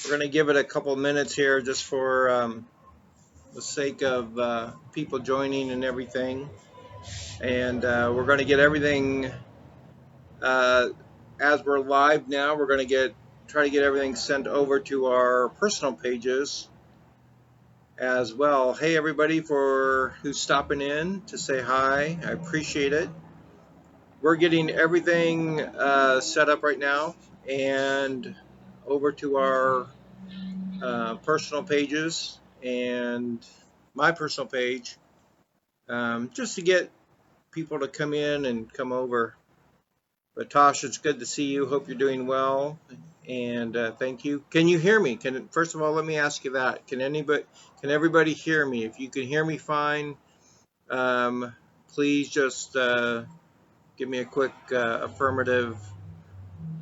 We're going to give it a couple minutes here just for the sake of people joining and everything. And we're going to get everything uh, as we're live now. We're going to try to get everything sent over to our personal pages as well. Hey everybody for who's stopping in to say hi. I appreciate it. We're getting everything set up right now and over to our personal pages and my personal page, just to get people to come in and come over. But Tosh, it's good to see you. Hope you're doing well, and thank you. Can you hear me? First of all, let me ask you that. Can everybody hear me? If you can hear me fine, please just give me a quick affirmative,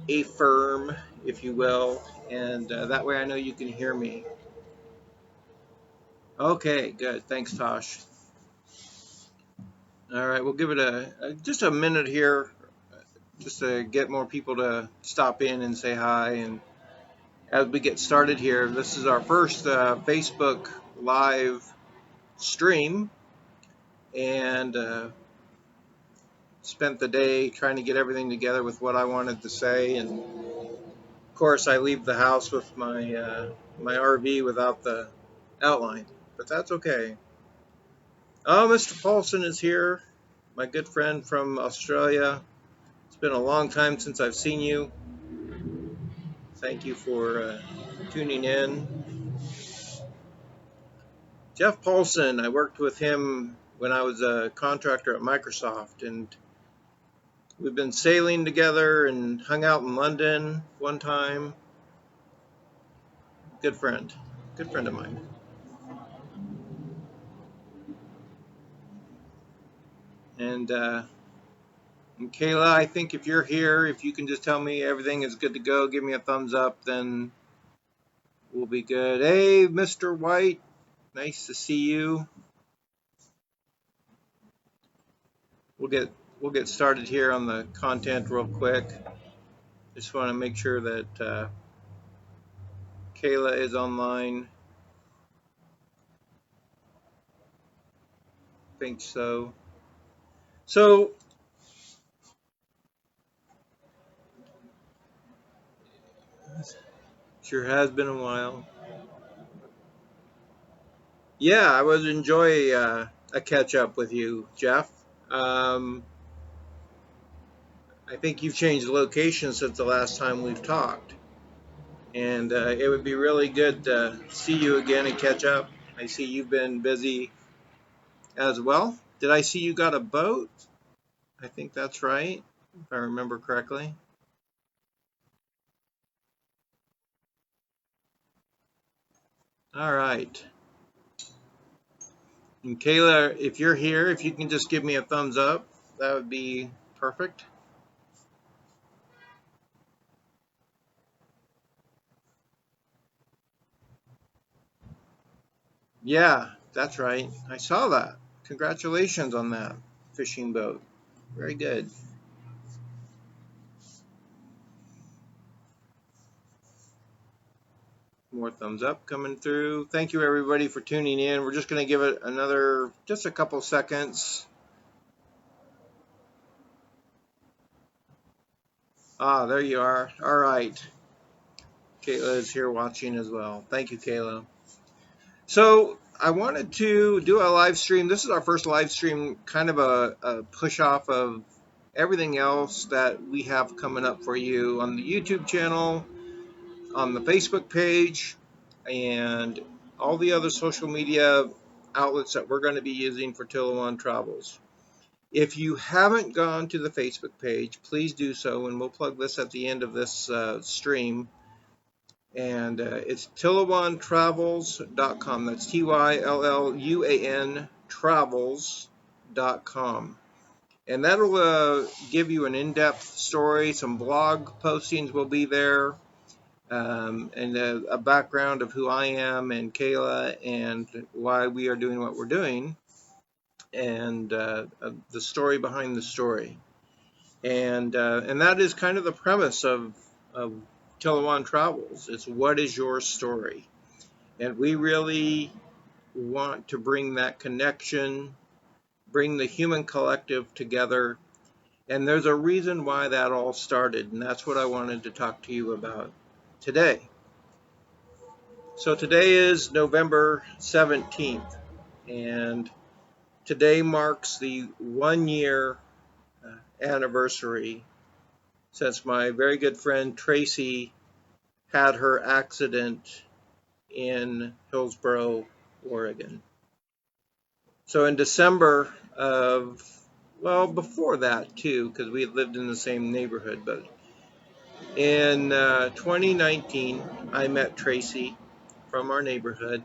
affirm, if you will, and that way I know you can hear me. Okay, good. Thanks, Tosh. All right, we'll give it just a minute here, just to get more people to stop in and say hi. And as we get started here, this is our first Facebook live stream, and spent the day trying to get everything together with what I wanted to say. And of course, I leave the house with my RV without the outline, but that's okay. Oh, Mr. Paulson is here, my good friend from Australia. It's been a long time since I've seen you. Thank you for tuning in. Jeff Paulson, I worked with him when I was a contractor at Microsoft, and we've been sailing together and hung out in London one time. Good friend of mine. And Kayla, I think if you're here, if you can just tell me everything is good to go, give me a thumbs up, then we'll be good. Hey, Mr. White, nice to see you. We'll get started here on the content real quick. Just want to make sure that Kayla is online. I think so. So sure has been a while. Yeah, I would enjoy a catch up with you, Jeff. Um, I think you've changed location since the last time we've talked, and it would be really good to see you again and catch up. I see you've been busy as well. Did I see you got a boat? I think that's right, if I remember correctly. All right. And Kayla, if you're here, if you can just give me a thumbs up, that would be perfect. Yeah, that's right. I saw that. Congratulations on that fishing boat. Very good. More thumbs up coming through. Thank you everybody for tuning in. We're just going to give it just a couple seconds. Ah, there you are. All right. Kayla is here watching as well. Thank you, Kayla. So I wanted to do a live stream. This is our first live stream, kind of a push off of everything else that we have coming up for you on the YouTube channel, on the Facebook page, and all the other social media outlets that we're going to be using for Tylluan Travels. If you haven't gone to the Facebook page, please do so, and we'll plug this at the end of this stream. And it's TylluanTravels.com. That's TYLLUAN Travels.com. And that'll give you an in-depth story. Some blog postings will be there, and a background of who I am and Kayla and why we are doing what we're doing, and the story behind the story. And that is kind of the premise of Tylluan Travels. It's what is your story? And we really want to bring that connection, bring the human collective together. And there's a reason why that all started, and that's what I wanted to talk to you about today. So today is November 17th, and today marks the 1 year anniversary since my very good friend Tracy had her accident in Hillsboro, Oregon. So in December of, well, before that too, because we had lived in the same neighborhood, but in 2019, I met Tracy from our neighborhood.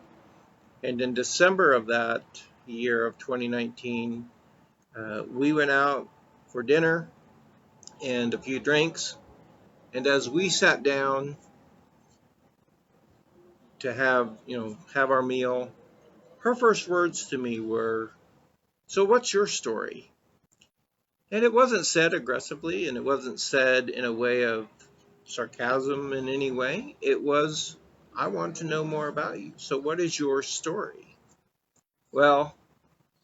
And in December of that year of 2019, we went out for dinner and a few drinks. And as we sat down to have our meal, her first words to me were, "So what's your story?" And it wasn't said aggressively, and it wasn't said in a way of sarcasm in any way. It was, "I want to know more about you. So what is your story?" Well,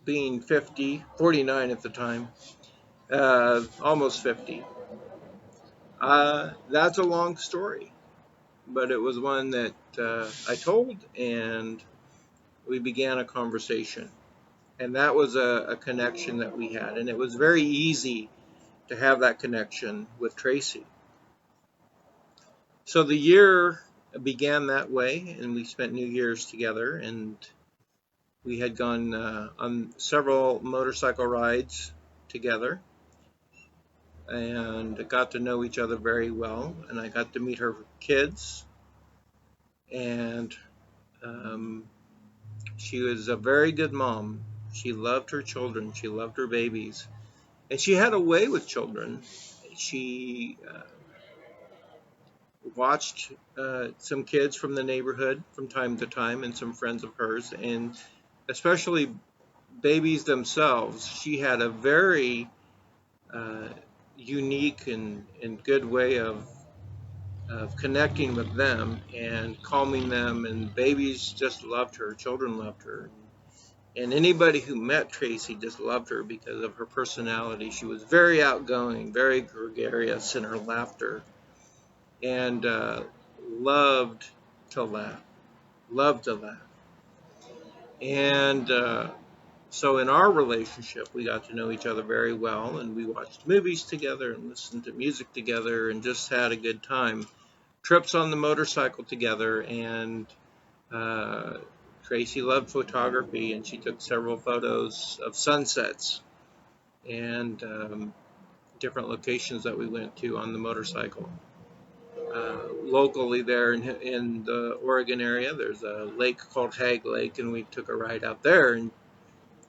being 50, 49 at the time, almost 50, that's a long story, but it was one that I told, and we began a conversation. And that was a connection that we had. And it was very easy to have that connection with Tracy. So the year began that way, and we spent New Year's together, and we had gone on several motorcycle rides together and got to know each other very well. And I got to meet her kids, and um, she was a very good mom. She loved her children. She loved her babies. And she had a way with children. She watched some kids from the neighborhood from time to time and some friends of hers, and especially babies themselves. She had a very uh, unique and good way of connecting with them and calming them, and babies just loved her. Children loved her. And anybody who met Tracy just loved her because of her personality. She was very outgoing, very gregarious in her laughter, and loved to laugh, loved to laugh. And so in our relationship, we got to know each other very well, and we watched movies together and listened to music together and just had a good time. Trips on the motorcycle together, and uh, Tracy loved photography, and she took several photos of sunsets and different locations that we went to on the motorcycle. Locally there in the Oregon area, there's a lake called Hag Lake, and we took a ride out there and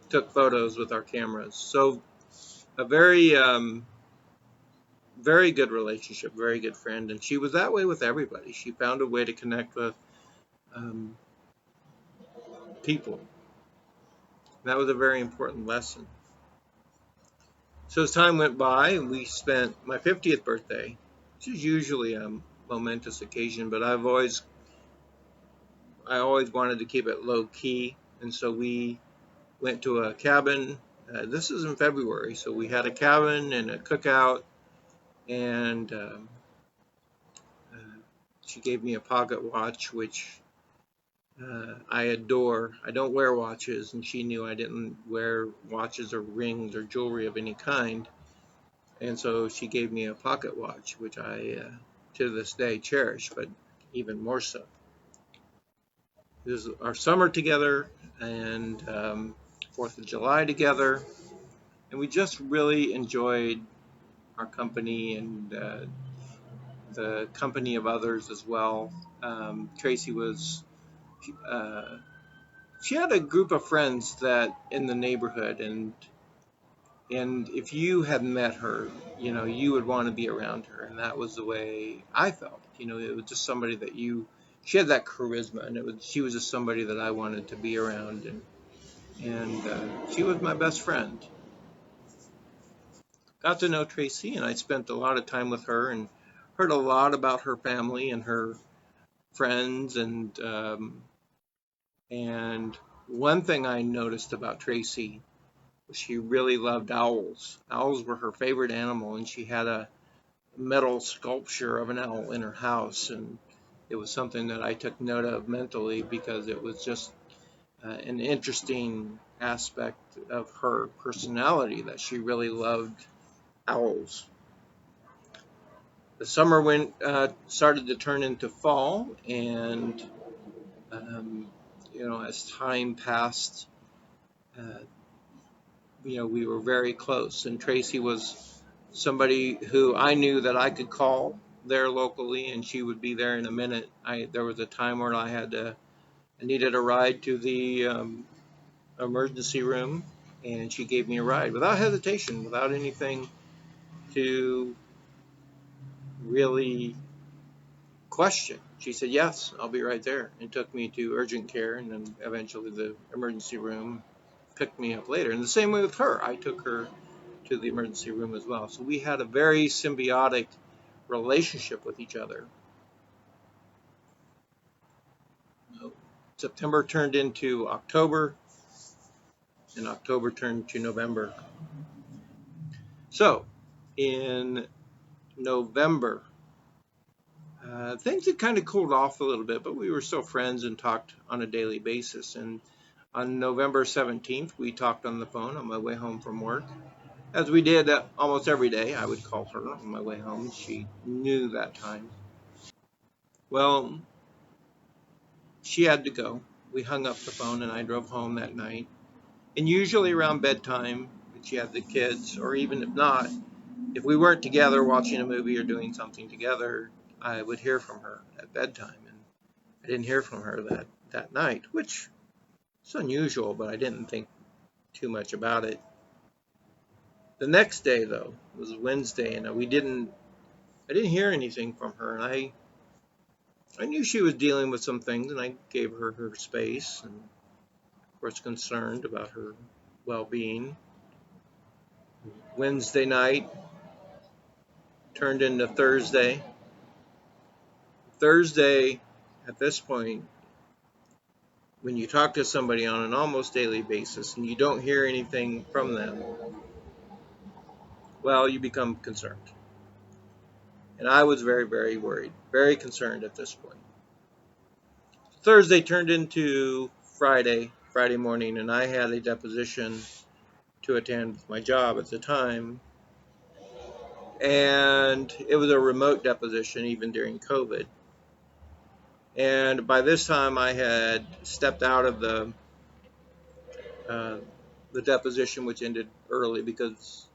took photos with our cameras. So a very good relationship, very good friend, and she was that way with everybody. She found a way to connect with um, people. That was a very important lesson. So as time went by, and we spent my 50th birthday, which is usually a momentous occasion, but I always wanted to keep it low key, and so we went to a cabin. This is in February, so we had a cabin and a cookout, and uh, she gave me a pocket watch, which I adore. I don't wear watches, and she knew I didn't wear watches or rings or jewelry of any kind. And so she gave me a pocket watch, which I, to this day, cherish, but even more so. This is our summer together, and 4th of July together, and we just really enjoyed our company and the company of others as well. Tracy was, uh, she had a group of friends that in the neighborhood, and if you had met her, you would want to be around her, and that was the way I felt. It was just somebody that she had that charisma, and she was just somebody that I wanted to be around, and she was my best friend. Got to know Tracy, and I spent a lot of time with her, and heard a lot about her family and her friends, and one thing I noticed about Tracy was she really loved owls. Owls were her favorite animal, and she had a metal sculpture of an owl in her house, and it was something that I took note of mentally because it was just an interesting aspect of her personality that she really loved owls. The summer went started to turn into fall, and um, as time passed, uh, we were very close. And Tracy was somebody who I knew that I could call there locally, and she would be there in a minute. There was a time where I needed a ride to the emergency room, and she gave me a ride without hesitation, without anything to really question. She said, "Yes, I'll be right there," and took me to urgent care, and then eventually the emergency room picked me up later. And the same way with her, I took her to the emergency room as well. So we had a very symbiotic relationship with each other. September turned into October, and October turned to November. So in November, things had kind of cooled off a little bit, but we were still friends and talked on a daily basis. And on November 17th, we talked on the phone on my way home from work. As we did almost every day, I would call her on my way home. She knew that time. Well, she had to go. We hung up the phone and I drove home that night. And usually around bedtime, if she had the kids, or even if not, if we weren't together watching a movie or doing something together, I would hear from her at bedtime. And I didn't hear from her that night, which is unusual, but I didn't think too much about it. The next day, though, was Wednesday, and I didn't hear anything from her. And I knew she was dealing with some things, and I gave her her space, and of course concerned about her well-being. Wednesday night turned into Thursday. Thursday, at this point, when you talk to somebody on an almost daily basis and you don't hear anything from them, well, you become concerned. And I was very, very worried, very concerned at this point. Thursday turned into Friday morning, and I had a deposition to attend with my job at the time. And it was a remote deposition, even during COVID. And by this time, I had stepped out of uh, the deposition, which ended early because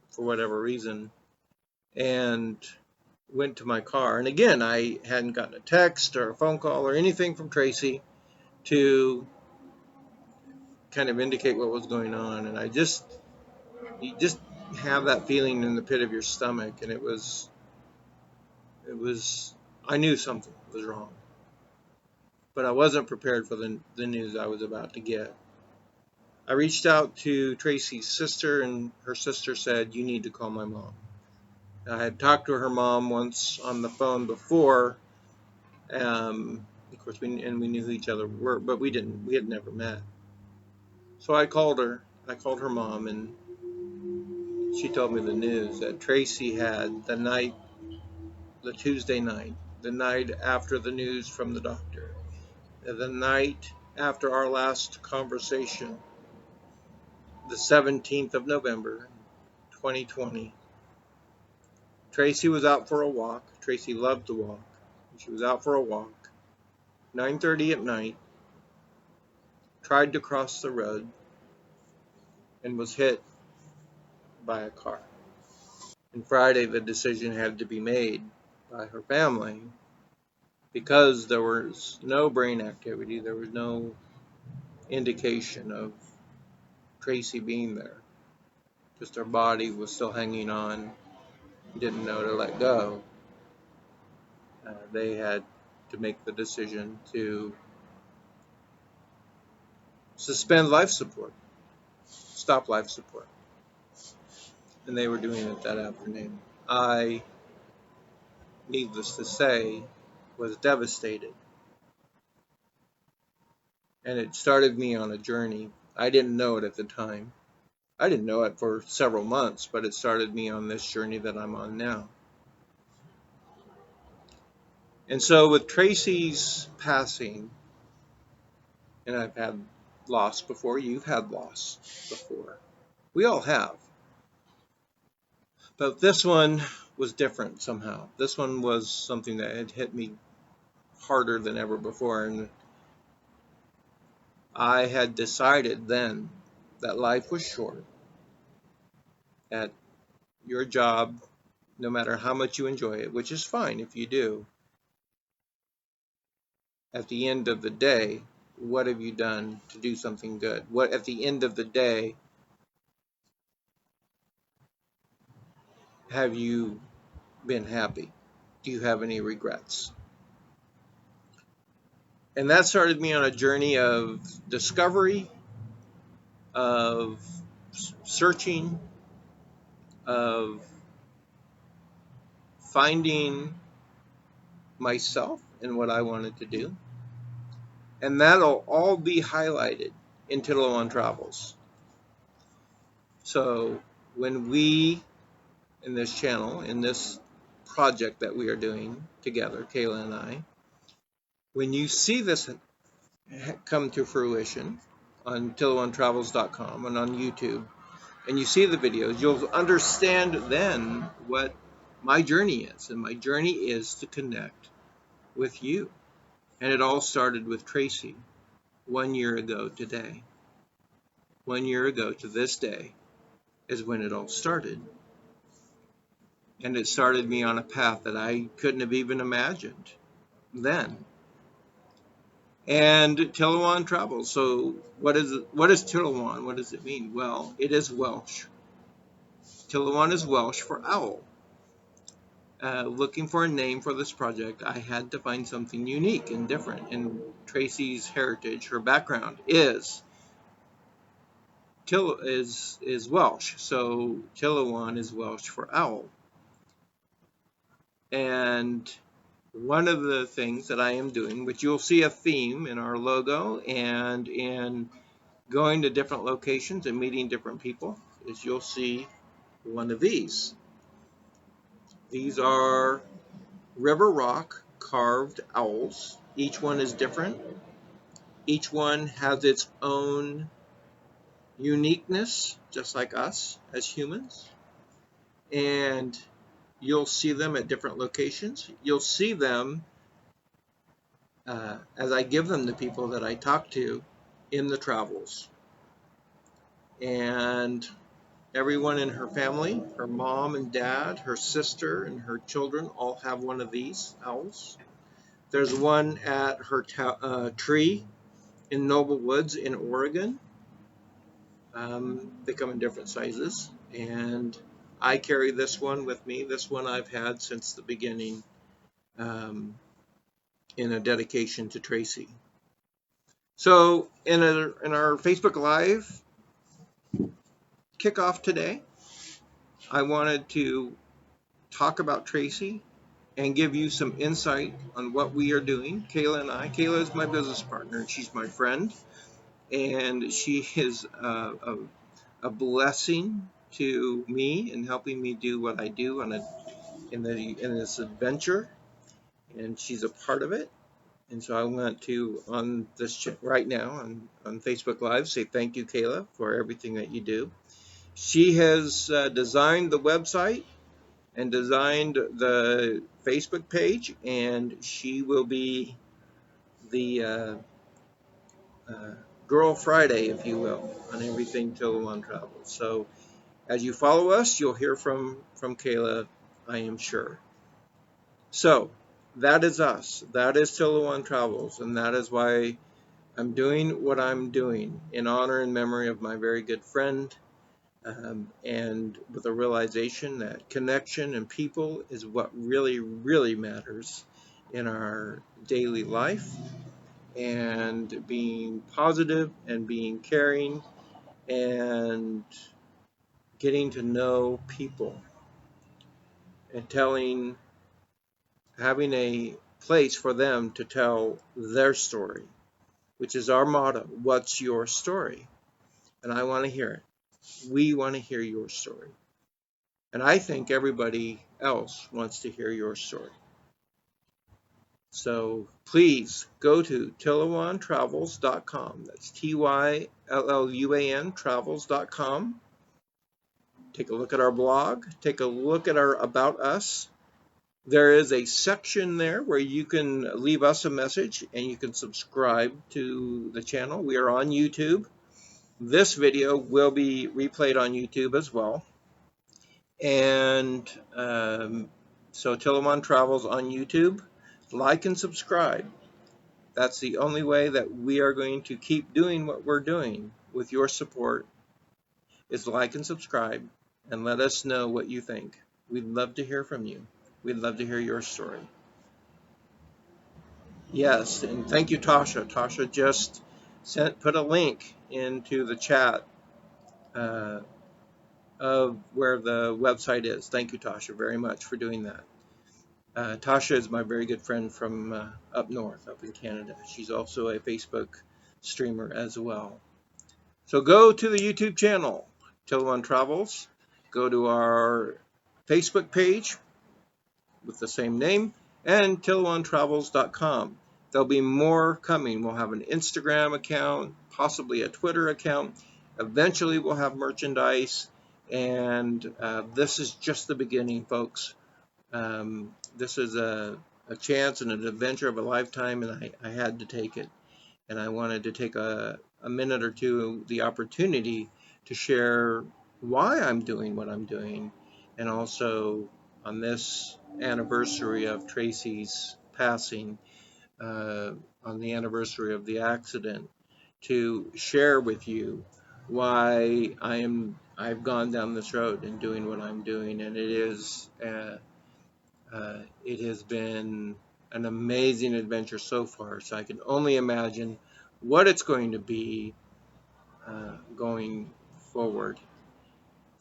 for whatever reason, and went to my car. And again, I hadn't gotten a text or a phone call or anything from Tracy to kind of indicate what was going on. And you just have that feeling in the pit of your stomach, and it was, I knew something was wrong, but I wasn't prepared for the news I was about to get. I reached out to Tracy's sister, and her sister said, "You need to call my mom." I had talked to her mom once on the phone before. Of course, we knew who each other were, but we had never met. So I called her. I called her mom, and she told me the news that Tracy had the Tuesday night, the night after the news from the doctor, the night after our last conversation, the 17th of November, 2020. Tracy was out for a walk. Tracy loved to walk. She was out for a walk, 9:30 at night, tried to cross the road, and was hit by a car. And Friday, the decision had to be made by her family because there was no brain activity, there was no indication of Tracy being there. Just her body was still hanging on, didn't know to let go. They had to make the decision to suspend life support, stop life support. And they were doing it that afternoon. I needless to say, was devastated. And it started me on a journey. I didn't know it at the time. I didn't know it for several months, but it started me on this journey that I'm on now. And so with Tracy's passing, and I've had loss before, you've had loss before. We all have. But this one was different somehow. This one was something that had hit me harder than ever before. And I had decided then that life was short, that your job, no matter how much you enjoy it, which is fine if you do, at the end of the day, what have you done to do something good? What, at the end of the day, have you been happy? Do you have any regrets? And that started me on a journey of discovery, of searching, of finding myself and what I wanted to do. And that'll all be highlighted in Tylluan Travels. So when we, in this channel, in this project that we are doing together, Kayla and I, when you see this come to fruition on TylluanTravels.com and on YouTube, and you see the videos, you'll understand then what my journey is. And my journey is to connect with you. And it all started with Tracy 1 year ago today. 1 year ago to this day is when it all started. And it started me on a path that I couldn't have even imagined then. And Tylluan Travels. So what is Tylluan? What does it mean? Well, it is Welsh. Tylluan is Welsh for owl. Looking for a name for this project, I had to find something unique and different. And Tracy's heritage, her background is Welsh. So Tylluan is Welsh for owl. And one of the things that I am doing, which you'll see a theme in our logo and in going to different locations and meeting different people, is you'll see one of these. These are river rock carved owls. Each one is different. Each one has its own uniqueness, just like us as humans. And you'll see them at different locations. You'll see them as I give them to people that I talk to in the travels. And everyone in her family, her mom and dad, her sister, and her children all have one of these owls. There's one at her tree in Noble Woods in Oregon. They come in different sizes. And I carry this one with me. This one I've had since the beginning in a dedication to Tracy. So in our Facebook Live kickoff today, I wanted to talk about Tracy and give you some insight on what we are doing. Kayla and I. Kayla is my business partner, and she's my friend, and she is a blessing to me in helping me do what I do in this adventure, and she's a part of it. And so I want to, on this right now on Facebook Live, say thank you, Kayla, for everything that you do. She has designed the website and designed the Facebook page, and she will be the Girl Friday, if you will, on everything Tylluan Travels. So as you follow us, you'll hear from Kayla, I am sure. So that is us. That is Tylluan Travels, and that is why I'm doing what I'm doing in honor and memory of my very good friend, and with a realization that connection and people is what really, really matters in our daily life, and being positive and being caring and getting to know people and telling having a place for them to tell their story, which is our motto. What's your story? And I want to hear it. We want to hear your story. And I think everybody else wants to hear your story. So please go to TylluanTravels.com. That's Tylluan Travels.com. Take a look at our blog. Take a look at our About Us. There is a section there where you can leave us a message and you can subscribe to the channel. We are on YouTube. This video will be replayed on YouTube as well. And so Tylluan Travels on YouTube. Like and subscribe. That's the only way that we are going to keep doing what we're doing with your support, is like and subscribe and let us know what you think. We'd love to hear from you. We'd love to hear your story. Yes, and thank you, Tasha. Tasha just put a link into the chat of where the website is. Thank you, Tasha, very much for doing that. Tasha is my very good friend from up north, up in Canada. She's also a Facebook streamer as well. So go to the YouTube channel, Tylluan Travels. Go to our Facebook page with the same name, and TylluanTravels.com. There'll be more coming. We'll have an Instagram account, possibly a Twitter account. Eventually we'll have merchandise, and this is just the beginning, folks. This is a chance and an adventure of a lifetime, and I had to take it. And I wanted to take a minute or two, the opportunity to share why I'm doing what I'm doing, and also on this anniversary of Tracy's passing, on the anniversary of the accident, to share with you why I've gone down this road and doing what I'm doing. And it has been an amazing adventure so far, so I can only imagine what it's going to be going forward.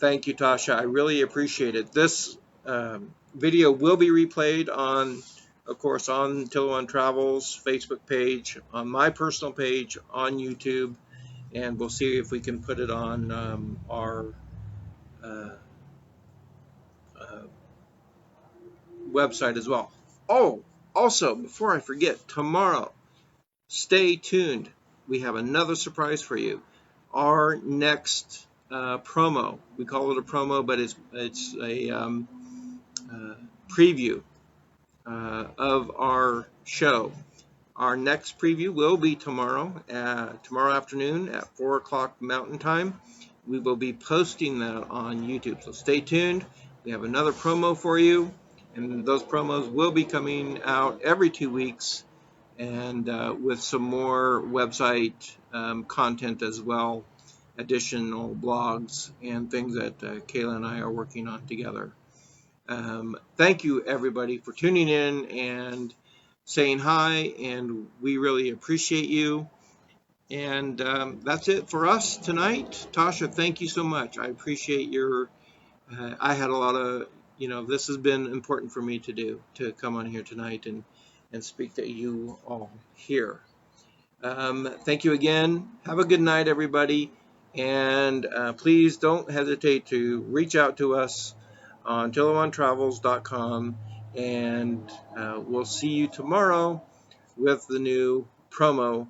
Thank you, Tasha. I really appreciate it. This video will be replayed on, of course, on Tylluan Travels Facebook page, on my personal page, on YouTube, and we'll see if we can put it on our website as well. Oh, also, before I forget, tomorrow, stay tuned. We have another surprise for you. Our next promo, we call it a promo, but it's a preview of our show. Our next preview will be tomorrow afternoon at 4 o'clock Mountain Time. We will be posting that on YouTube, so stay tuned. We have another promo for you, and those promos will be coming out every 2 weeks, and with some more website content as well, additional blogs and things that Kayla and I are working on together. Thank you, everybody, for tuning in and saying hi, and we really appreciate you. And that's it for us tonight. Tasha, thank you so much. I appreciate your I had a lot of, this has been important for me to do, to come on here tonight and speak to you all here. Thank you again. Have a good night, everybody. And please don't hesitate to reach out to us on TylluanTravels.com. And we'll see you tomorrow with the new promo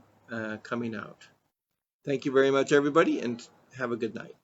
coming out. Thank you very much, everybody, and have a good night.